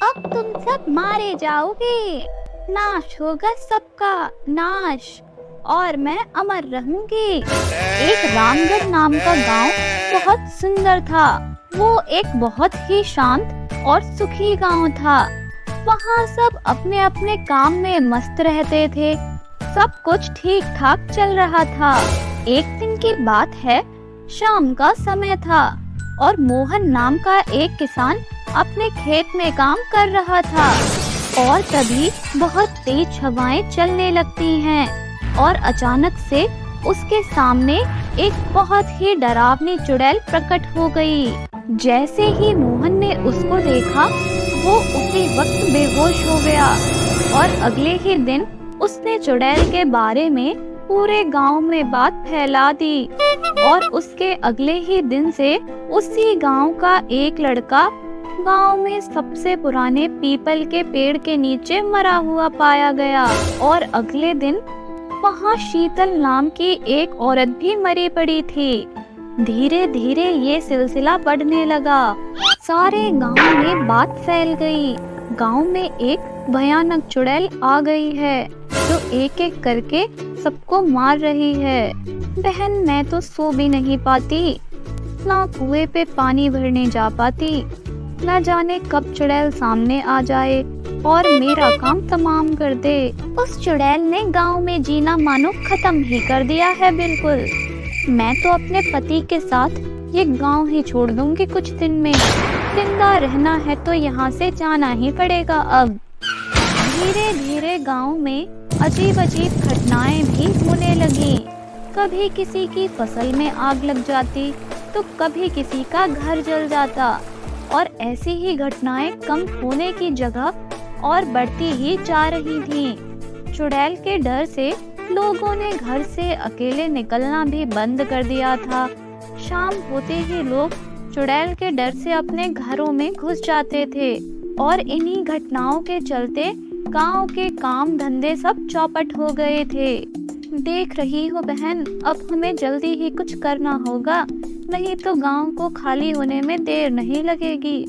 अब तुम सब मारे जाओगे, नाश होगा सबका नाश, और मैं अमर रहूंगी। एक रामगढ़ नाम का गांव बहुत सुंदर था। वो एक बहुत ही शांत और सुखी गांव था। वहाँ सब अपने अपने काम में मस्त रहते थे। सब कुछ ठीक ठाक चल रहा था। एक दिन की बात है, शाम का समय था और मोहन नाम का एक किसान अपने खेत में काम कर रहा था। और तभी बहुत तेज हवाएं चलने लगती हैं और अचानक से उसके सामने एक बहुत ही डरावनी चुड़ैल प्रकट हो गई। जैसे ही मोहन ने उसको देखा, वो उसी वक्त बेहोश हो गया और अगले ही दिन उसने चुड़ैल के बारे में पूरे गांव में बात फैला दी। और उसके अगले ही दिन से उसी गांव का एक लड़का गांव में सबसे पुराने पीपल के पेड़ के नीचे मरा हुआ पाया गया। और अगले दिन वहाँ शीतल नाम की एक औरत भी मरी पड़ी थी। धीरे धीरे ये सिलसिला बढ़ने लगा। सारे गांव में बात फैल गई। गांव में एक भयानक चुड़ैल आ गई है जो एक एक करके सबको मार रही है। बहन, मैं तो सो भी नहीं पाती, ना कुएं पे पानी भरने जा पाती। न जाने कब चुड़ैल सामने आ जाए और मेरा काम तमाम कर दे। उस चुड़ैल ने गांव में जीना मानो खत्म ही कर दिया है बिल्कुल। मैं तो अपने पति के साथ ये गांव ही छोड़ दूंगी कुछ दिन में। जिंदा रहना है तो यहाँ से जाना ही पड़ेगा अब। धीरे धीरे गांव में अजीब अजीब घटनाएं भी होने लगी। कभी किसी की फसल में आग लग जाती तो कभी किसी का घर जल जाता। और ऐसी ही घटनाएं कम होने की जगह और बढ़ती ही जा रही थीं। चुड़ैल के डर से लोगों ने घर से अकेले निकलना भी बंद कर दिया था। शाम होते ही लोग चुड़ैल के डर से अपने घरों में घुस जाते थे। और इन्हीं घटनाओं के चलते गांव के काम धंधे सब चौपट हो गए थे। देख रही हो बहन, अब हमें जल्दी ही कुछ करना होगा, नहीं तो गांव को खाली होने में देर नहीं लगेगी।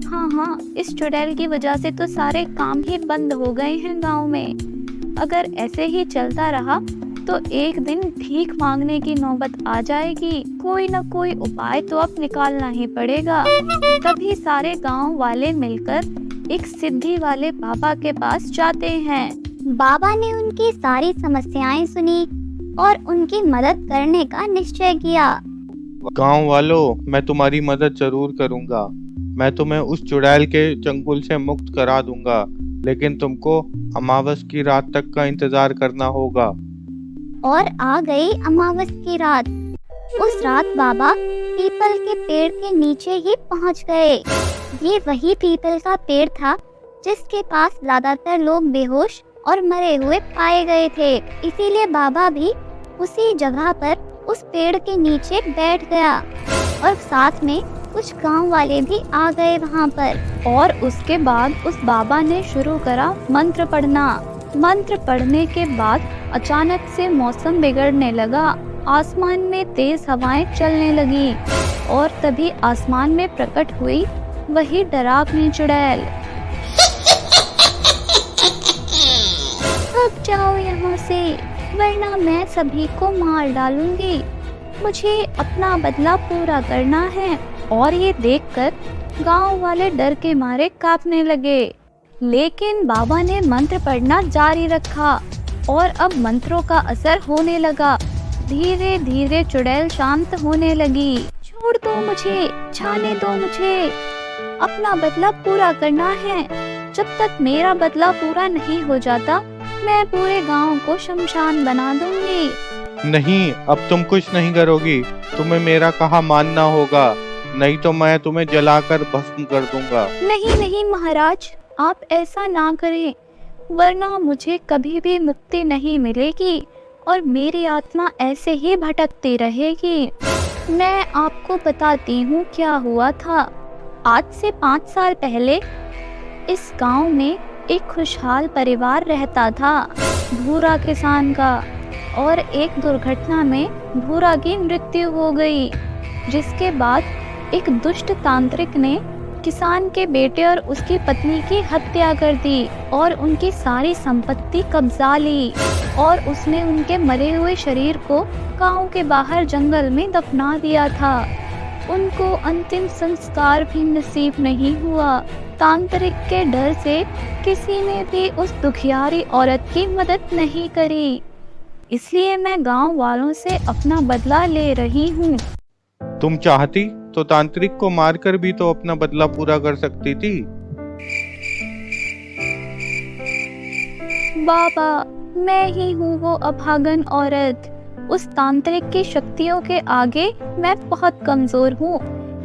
हाँ, इस चुड़ैल की वजह से तो सारे काम ही बंद हो गए हैं गांव में। अगर ऐसे ही चलता रहा तो एक दिन भीख मांगने की नौबत आ जाएगी। कोई न कोई उपाय तो अब निकालना ही पड़ेगा। तभी सारे गांव वाले मिलकर एक सिद्धि वाले बाबा के पास जाते हैं। बाबा ने उनकी सारी समस्याएं सुनी और उनकी मदद करने का निश्चय किया। गांव वालों, मैं तुम्हारी मदद जरूर करूंगा। मैं तुम्हें उस चुड़ैल के चंगुल से मुक्त करा दूंगा, लेकिन तुमको अमावस की रात तक का इंतजार करना होगा। और आ गई अमावस की रात। उस रात बाबा पीपल के पेड़ के नीचे ही पहुंच गए। ये वही पीपल का पेड़ था जिसके पास ज्यादातर लोग बेहोश और मरे हुए पाए गए थे। इसीलिए बाबा भी उसी जगह पर उस पेड़ के नीचे बैठ गया और साथ में कुछ गांव वाले भी आ गए वहां पर। और उसके बाद उस बाबा ने शुरू करा मंत्र पढ़ना। मंत्र पढ़ने के बाद अचानक से मौसम बिगड़ने लगा। आसमान में तेज हवाएं चलने लगी और तभी आसमान में प्रकट हुई वही डरावनी चुड़ैल। अब जाओ यहाँ से, वरना मैं सभी को मार डालूंगी। मुझे अपना बदला पूरा करना है। और ये देखकर गांव वाले डर के मारे कांपने लगे। लेकिन बाबा ने मंत्र पढ़ना जारी रखा और अब मंत्रों का असर होने लगा। धीरे धीरे चुड़ैल शांत होने लगी। छोड़ दो मुझे, जाने दो मुझे, अपना बदला पूरा करना है। जब तक मेरा बदला पूरा नहीं हो जाता, मैं पूरे गांव को शमशान बना दूंगी। नहीं, अब तुम कुछ नहीं करोगी। तुम्हें मेरा कहा मानना होगा, नहीं तो मैं तुम्हें जलाकर भस्म कर दूंगा। नहीं नहीं महाराज, आप ऐसा ना करें, वरना मुझे कभी भी मुक्ति नहीं मिलेगी और मेरी आत्मा ऐसे ही भटकती रहेगी। मैं आपको बताती हूँ क्या हुआ था। आज से 5 साल पहले इस गांव में एक खुशहाल परिवार रहता था, भूरा किसान का। और एक दुर्घटना में भूरा की मृत्यु हो गई, जिसके बाद एक दुष्ट तांत्रिक ने किसान के बेटे और उसकी पत्नी की हत्या कर दी और उनकी सारी संपत्ति कब्जा ली और उसने उनके मरे हुए शरीर को गांव के बाहर जंगल में दफना दिया था। उनको अंतिम संस्कार भी नसीब नहीं हुआ। तांत्रिक के डर से किसी ने भी उस दुखियारी औरत की मदद नहीं करी, इसलिए मैं गांव वालों से अपना बदला ले रही हूँ। तुम चाहती तो तांत्रिक को मारकर भी तो अपना बदला पूरा कर सकती थी। बाबा, मैं ही हूँ वो अभागन औरत। उस तांत्रिक की शक्तियों के आगे मैं बहुत कमजोर हूँ,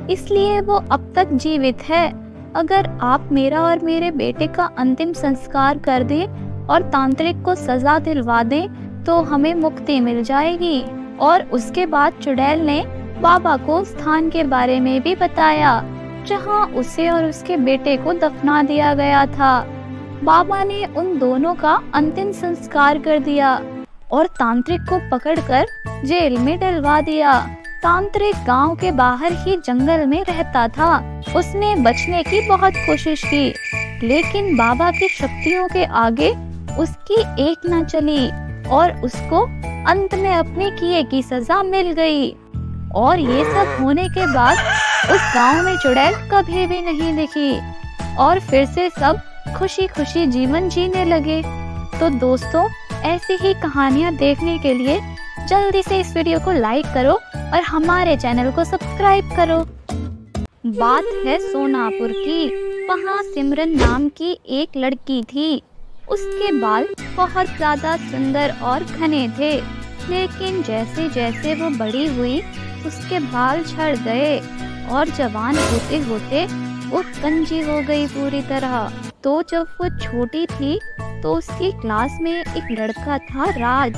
इसलिए वो अब तक जीवित है। अगर आप मेरा और मेरे बेटे का अंतिम संस्कार कर दें और तांत्रिक को सजा दिलवा दें तो हमें मुक्ति मिल जाएगी। और उसके बाद चुड़ैल ने बाबा को स्थान के बारे में भी बताया जहाँ उसे और उसके बेटे को दफना दिया गया था। बाबा ने उन दोनों का अंतिम संस्कार कर दिया और तांत्रिक को पकड़कर जेल में डलवा दिया। तांत्रिक गांव के बाहर ही जंगल में रहता था। उसने बचने की बहुत कोशिश की, लेकिन बाबा की शक्तियों के आगे उसकी एक न चली और उसको अंत में अपने किए की सजा मिल गई। और ये सब होने के बाद उस गांव में चुड़ैल कभी भी नहीं दिखी और फिर से सब खुशी खुशी जीवन जीने लगे। तो दोस्तों, ऐसी ही कहानियाँ देखने के लिए जल्दी से इस वीडियो को लाइक करो और हमारे चैनल को सब्सक्राइब करो। बात है सोनापुर की। वहाँ सिमरन नाम की एक लड़की थी। उसके बाल बहुत ज्यादा सुंदर और घने थे, लेकिन जैसे जैसे वो बड़ी हुई उसके बाल झड़ गए और जवान होते होते वो कंजी हो गई पूरी तरह। तो जब वो छोटी थी तो उसकी क्लास में एक लड़का था राज।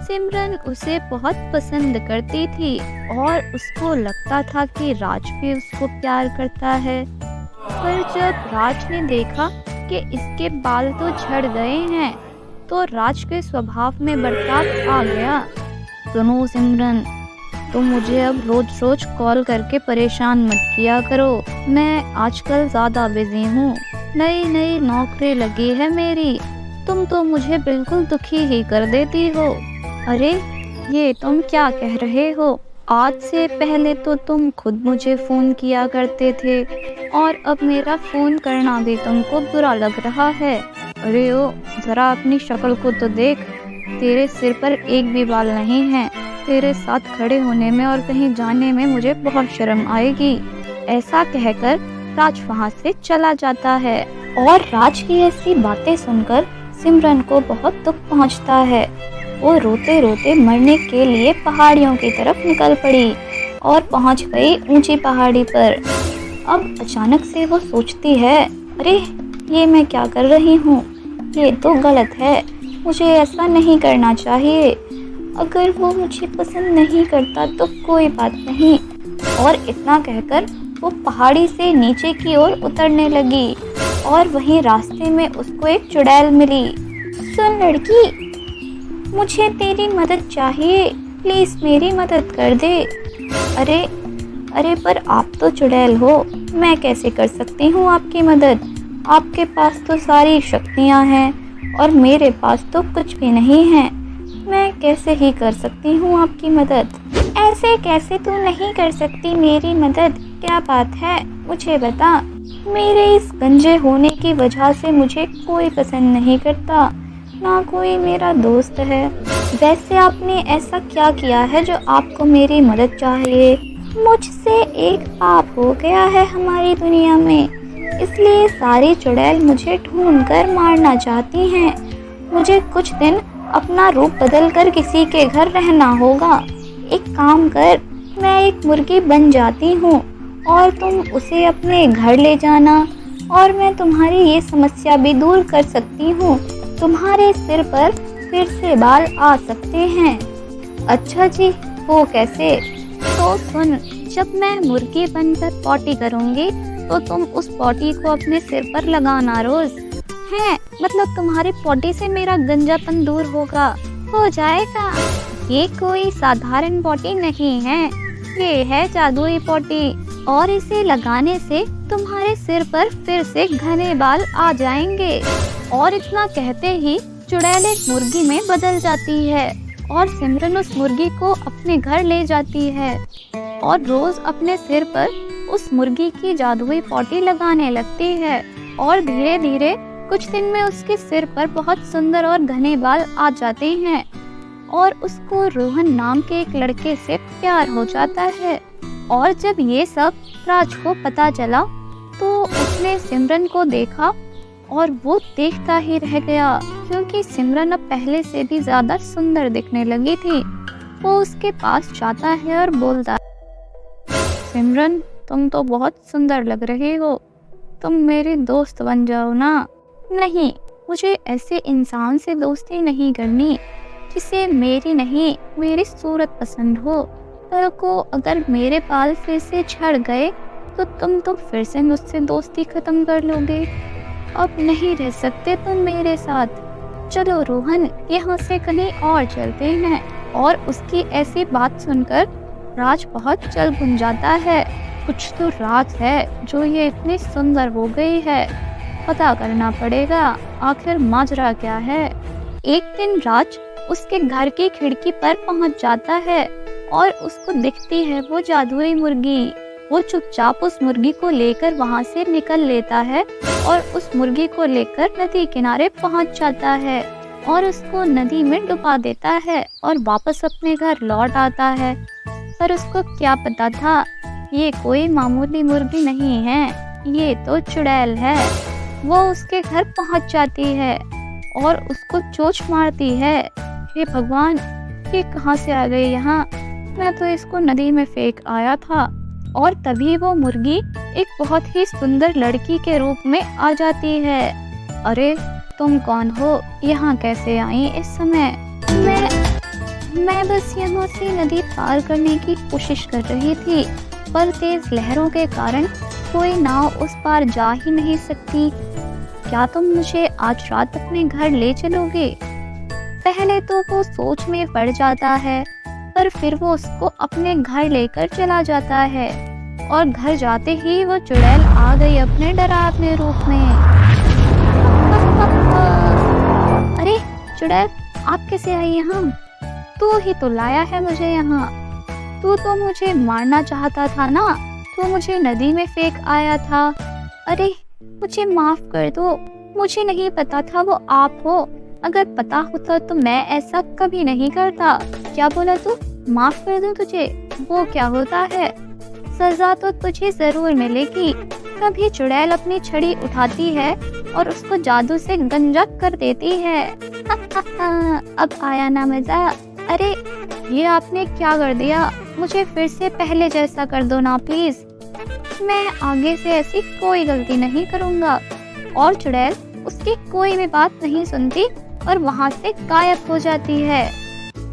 सिमरन उसे बहुत पसंद करती थी और उसको लगता था कि राज भी उसको प्यार करता है। पर जब राज ने देखा कि इसके बाल तो झड़ गए हैं तो राज के स्वभाव में बदलाव आ गया। सुनो सिमरन, तुम मुझे अब रोज रोज कॉल करके परेशान मत किया करो। मैं आजकल ज़्यादा बिजी हूँ, नई नई नौकरी लगी है मेरी। तुम तो मुझे बिल्कुल दुखी ही कर देती हो। अरे ये तुम क्या कह रहे हो? आज से पहले तो तुम खुद मुझे फ़ोन किया करते थे और अब मेरा फ़ोन करना भी तुमको बुरा लग रहा है। अरे ओ, ज़रा अपनी शक्ल को तो देख। तेरे सिर पर एक भी बाल नहीं है। तेरे साथ खड़े होने में और कहीं जाने में मुझे बहुत शर्म आएगी। ऐसा कहकर राज वहाँ से चला जाता है और राज की ऐसी बातें सुनकर सिमरन को बहुत दुख पहुँचता है। वो रोते रोते मरने के लिए पहाड़ियों की तरफ निकल पड़ी और पहुँच गई ऊंची पहाड़ी पर। अब अचानक से वो सोचती है, अरे ये मैं क्या कर रही हूँ? ये तो गलत है, मुझे ऐसा नहीं करना चाहिए। अगर वो मुझे पसंद नहीं करता तो कोई बात नहीं। और इतना कहकर वो पहाड़ी से नीचे की ओर उतरने लगी और वहीं रास्ते में उसको एक चुड़ैल मिली। सुन लड़की, मुझे तेरी मदद चाहिए, प्लीज़ मेरी मदद कर दे। अरे पर आप तो चुड़ैल हो, मैं कैसे कर सकती हूँ आपकी मदद? आपके पास तो सारी शक्तियाँ हैं और मेरे पास तो कुछ भी नहीं है। मैं कैसे ही कर सकती हूँ आपकी मदद? ऐसे कैसे तू नहीं कर सकती मेरी मदद? क्या बात है, मुझे बता। मेरे इस गंजे होने की वजह से मुझे कोई पसंद नहीं करता, ना कोई मेरा दोस्त है। वैसे आपने ऐसा क्या किया है जो आपको मेरी मदद चाहिए? मुझसे एक पाप हो गया है हमारी दुनिया में, इसलिए सारी चुड़ैल मुझे ढूंढकर मारना चाहती हैं। मुझे कुछ दिन अपना रूप बदल कर किसी के घर रहना होगा। एक काम कर, मैं एक मुर्गी बन जाती हूँ और तुम उसे अपने घर ले जाना और मैं तुम्हारी ये समस्या भी दूर कर सकती हूँ। तुम्हारे सिर पर फिर से बाल आ सकते हैं। अच्छा जी, वो कैसे? तो सुन, जब मैं मुर्गी बनकर पॉटी करूँगी तो तुम उस पॉटी को अपने सिर पर लगाना रोज है। मतलब तुम्हारी पॉटी से मेरा गंजापन दूर होगा, हो जाएगा। ये कोई साधारण पॉटी नहीं है, ये है जादुई पॉटी। और इसे लगाने से तुम्हारे सिर पर फिर से घने बाल आ जाएंगे। और इतना कहते ही चुड़ैल एक मुर्गी में बदल जाती है और सिमरन उस मुर्गी को अपने घर ले जाती है और रोज अपने सिर पर उस मुर्गी की जादुई पॉटी लगाने लगती है। और धीरे धीरे कुछ दिन में उसके सिर पर बहुत सुंदर और घने बाल आ जाते हैं और उसको रोहन नाम के एक लड़के से प्यार हो जाता है। और जब ये सब राज को पता चला तो उसने सिमरन को देखा और वो देखता ही रह गया, क्योंकि सिमरन अब पहले से भी ज्यादा सुंदर दिखने लगी थी। वो उसके पास जाता है और बोलता, सिमरन तुम तो बहुत सुंदर लग रही हो, तुम मेरी दोस्त बन जाओ ना। नहीं, मुझे ऐसे इंसान से दोस्ती नहीं करनी जिसे मेरी नहीं मेरी सूरत पसंद हो। कल को अगर मेरे बाल फिर से झड़ गए तो तुम तो फिर से मुझसे दोस्ती खत्म कर लोगे। अब नहीं रह सकते तुम मेरे साथ। चलो रोहन, यहाँ से कहीं और चलते हैं। और उसकी ऐसी बात सुनकर राज बहुत चल जाता है। कुछ तो राज है जो ये इतनी सुंदर हो गई है, पता करना पड़ेगा आखिर माजरा क्या है। एक दिन राज उसके घर की खिड़की पर पहुंच जाता है और उसको दिखती है वो जादुई मुर्गी। वो चुपचाप उस मुर्गी को लेकर वहां से निकल लेता है और उस मुर्गी को लेकर नदी किनारे पहुंच जाता है और उसको नदी में डुबा देता है और वापस अपने घर लौट आता है। पर उसको क्या पता था ये कोई मामूली मुर्गी नहीं है, ये तो चुड़ैल है। वो उसके घर पहुंच जाती है और उसको चोंच मारती है। हे भगवान, ये कहाँ से आ गई यहाँ? मैं तो इसको नदी में फेंक आया था। और तभी वो मुर्गी एक बहुत ही सुंदर लड़की के रूप में आ जाती है। अरे तुम कौन हो? यहाँ कैसे आई इस समय? मैं बस यहाँ से नदी पार करने की कोशिश कर रही थी, पर तेज लहरों के कारण कोई नाव उस पार जा ही नहीं सकती। क्या तुम मुझे आज रात अपने घर ले चलोगे? पहले तो वो सोच में पड़ जाता है, पर फिर वो उसको अपने घर लेकर चला जाता है। और घर जाते ही वो चुड़ैल आ गई अपने डरावने रूप में। अरे चुड़ैल, आप कैसे आई यहाँ? तू ही तो लाया है मुझे यहाँ। तू तो मुझे मारना चाहता था ना, तो मुझे नदी में फेंक आया था। अरे मुझे माफ कर दो, मुझे नहीं पता था वो आप हो। अगर पता होता तो मैं ऐसा कभी नहीं करता। क्या बोला तू? माफ कर दूं तुझे? वो क्या होता है? सजा तो तुझे जरूर मिलेगी। कभी चुड़ैल अपनी छड़ी उठाती है और उसको जादू से गंजा कर देती है। अब आया ना मजा? अरे ये आपने क्या कर दिया? मुझे फिर से पहले जैसा कर दो ना प्लीज। मैं आगे से ऐसी कोई गलती नहीं करूँगा। और चुड़ैल उसकी कोई भी बात नहीं सुनती और वहाँ से गायब हो जाती है।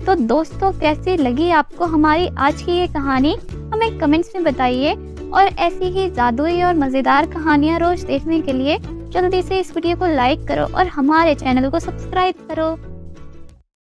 तो दोस्तों, कैसी लगी आपको हमारी आज की ये कहानी? हमें कमेंट्स में बताइए। और ऐसी ही जादुई और मज़ेदार कहानियाँ रोज देखने के लिए जल्दी से इस वीडियो को लाइक करो और हमारे चैनल को सब्सक्राइब करो।